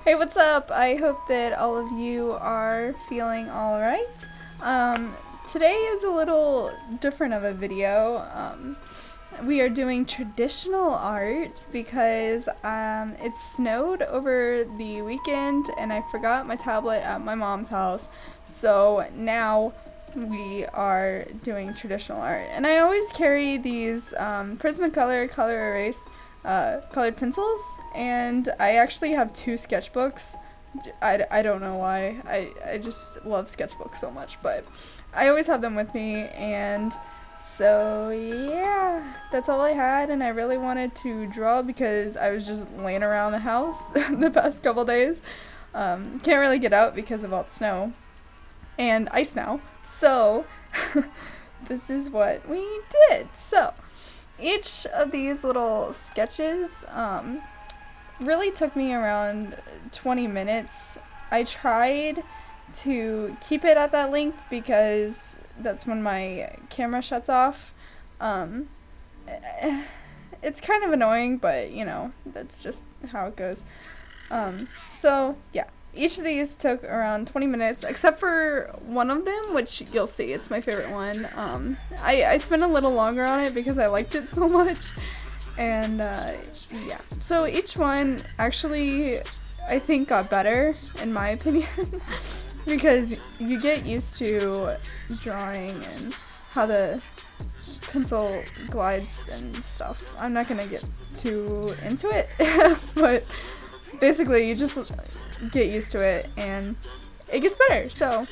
Hey, what's up? I hope that all of you are feeling alright. Today is a little different of a video. We are doing traditional art because it snowed over the weekend and I forgot my tablet at my mom's house. So now we are doing traditional art. And I always carry these Prismacolor color erase colored pencils, and I actually have two sketchbooks. I don't know why. I just love sketchbooks so much, but I always have them with me, and so yeah, that's all I had, and I really wanted to draw because I was just laying around the house the past couple days. Can't really get out because of all the snow and ice now, so this is what we did. So each of these little sketches really took me around 20 minutes. I tried to keep it at that length because that's when my camera shuts off. It's kind of annoying, but you know, that's just how it goes. So yeah, each of these took around 20 minutes, except for one of them, which you'll see, it's my favorite one. I spent a little longer on it because I liked it so much. And yeah, so each one actually, I think, got better, in my opinion, because you get used to drawing and how the pencil glides and stuff. I'm not gonna get too into it, but basically you just get used to it and it gets better. So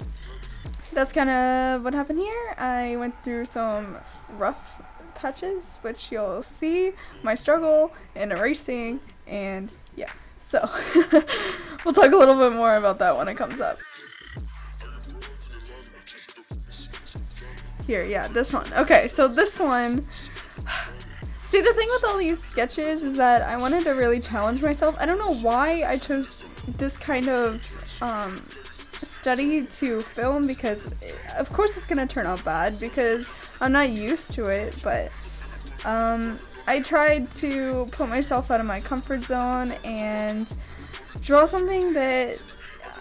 that's kind of what happened here. I went through some rough patches, which you'll see my struggle in erasing, and yeah, so we'll talk a little bit more about that when it comes up. Here, yeah, this one. Okay, so this one, see, the thing with all these sketches is that I wanted to really challenge myself. I don't know why I chose this kind of study to film, because of course it's gonna turn out bad because I'm not used to it, but I tried to put myself out of my comfort zone and draw something that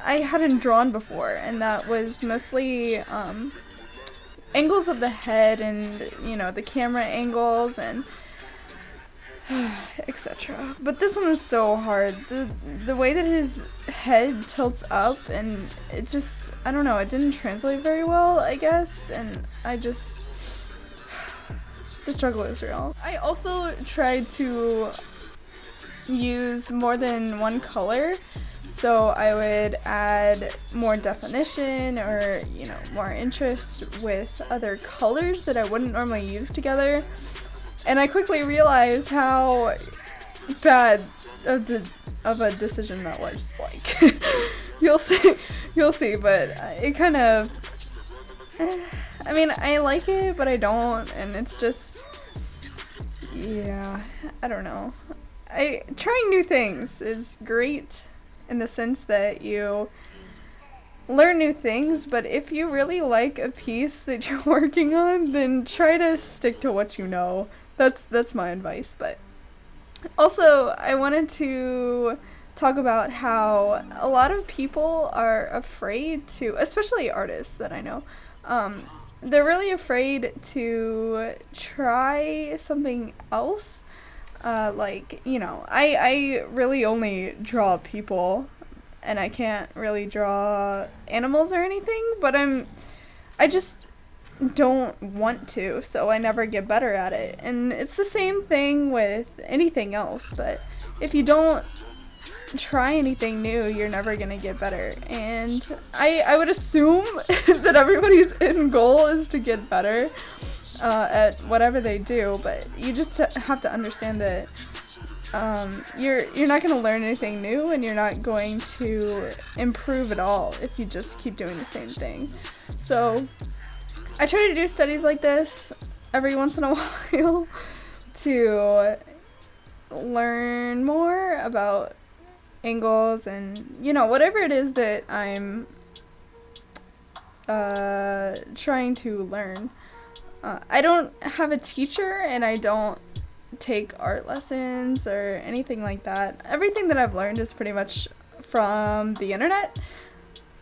I hadn't drawn before, and that was mostly angles of the head and, you know, the camera angles and etc. But this one was so hard. The way that his head tilts up, and it just, I don't know, it didn't translate very well, I guess, and the struggle is real. I also tried to use more than one color, so I would add more definition or, you know, more interest with other colors that I wouldn't normally use together. And I quickly realized how bad of a decision that was. Like, you'll see, but it kind of, I mean, I like it, but I don't, and it's just, yeah, I don't know. Trying new things is great in the sense that you learn new things, but if you really like a piece that you're working on, then try to stick to what you know. That's my advice. But also, I wanted to talk about how a lot of people are afraid to, especially artists that I know, they're really afraid to try something else. Like, you know, I really only draw people, and I can't really draw animals or anything, but I just don't want to, so I never get better at it. And it's the same thing with anything else, but if you don't try anything new, you're never gonna get better. And I would assume that everybody's end goal is to get better at whatever they do, but you just have to understand that you're not going to learn anything new, and you're not going to improve at all if you just keep doing the same thing. So I try to do studies like this every once in a while to learn more about angles and, you know, whatever it is that I'm trying to learn. I don't have a teacher, and I don't take art lessons or anything like that. Everything that I've learned is pretty much from the internet.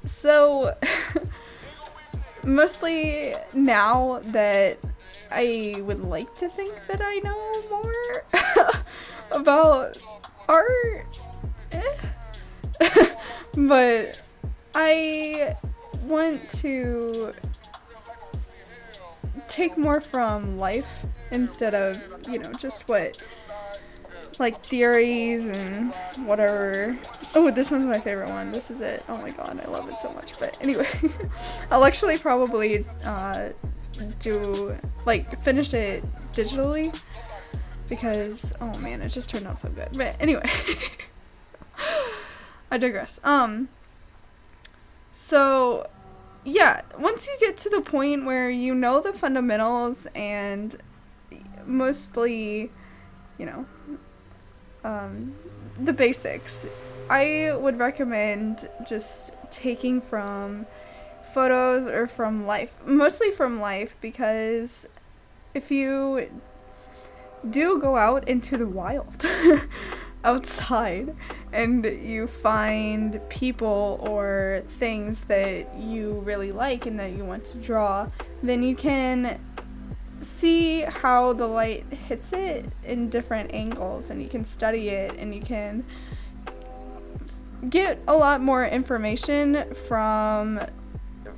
So mostly now that I would like to think that I know more about art, but I want to take more from life instead of, you know, just what, like, theories and whatever. Oh, this one's my favorite one. This is it. Oh my god, I love it so much. But anyway, I'll actually probably finish it digitally because, oh man, it just turned out so good. But anyway, I digress. So yeah, once you get to the point where you know the fundamentals and mostly, you know, the basics, I would recommend just taking from photos or from life, mostly from life, because if you do go out into the wild outside and you find people or things that you really like and that you want to draw, then you can see how the light hits it in different angles, and you can study it, and you can get a lot more information from,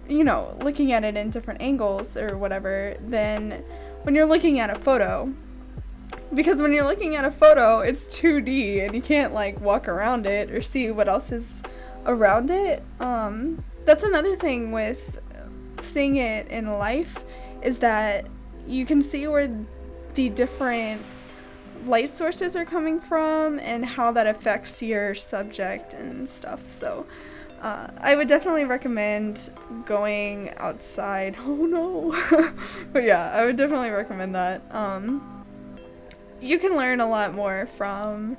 you know, looking at it in different angles or whatever than when you're looking at a photo. Because when you're looking at a photo, it's 2D and you can't like walk around it or see what else is around it. That's another thing with seeing it in life, is that you can see where the different light sources are coming from and how that affects your subject and stuff. So I would definitely recommend going outside. Oh no. But yeah, I would definitely recommend that. You can learn a lot more from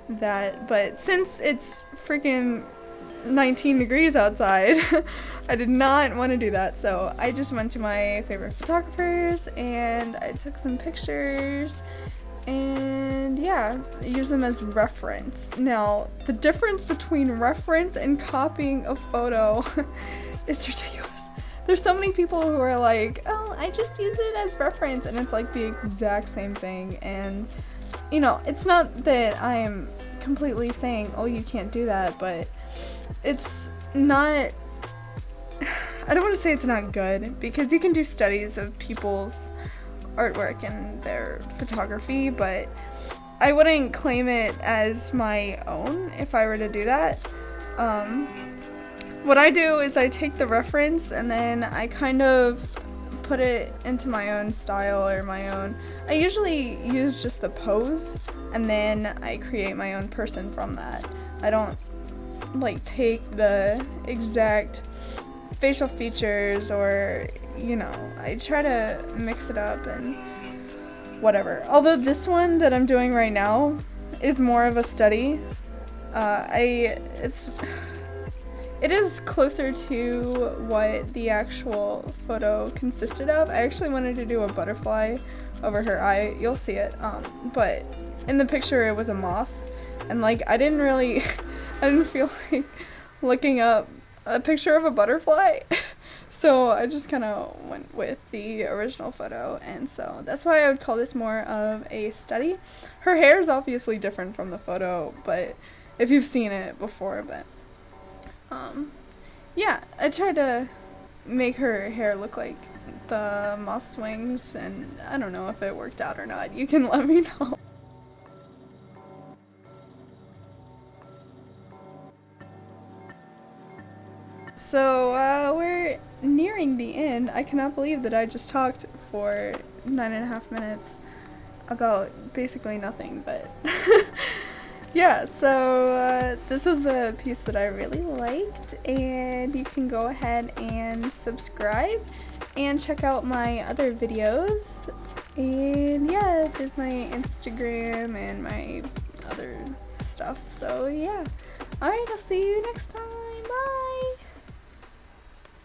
that, but since it's freaking 19 degrees outside, I did not want to do that, so I just went to my favorite photographers and I took some pictures and yeah, use them as reference. Now, the difference between reference and copying a photo is ridiculous. There's so many people who are like, oh, I just use it as reference, and it's like the exact same thing. And, you know, it's not that I am completely saying, oh, you can't do that, but it's not, I don't want to say it's not good, because you can do studies of people's artwork and their photography, but I wouldn't claim it as my own if I were to do that. What I do is I take the reference and then I kind of put it into my own style or my own. I usually use just the pose and then I create my own person from that. I don't like take the exact facial features, or, you know, I try to mix it up and whatever. Although this one that I'm doing right now is more of a study. It is closer to what the actual photo consisted of. I actually wanted to do a butterfly over her eye. You'll see it. But in the picture it was a moth. And like I didn't feel like looking up a picture of a butterfly. So I just kind of went with the original photo. And so that's why I would call this more of a study. Her hair is obviously different from the photo, but if you've seen it before, but yeah, I tried to make her hair look like the moth's wings, and I don't know if it worked out or not. You can let me know. So, we're nearing the end. I cannot believe that I just talked for 9.5 minutes about basically nothing, but yeah, so this was the piece that I really liked, and you can go ahead and subscribe and check out my other videos. And yeah, there's my Instagram and my other stuff. So yeah, alright, I'll see you next time.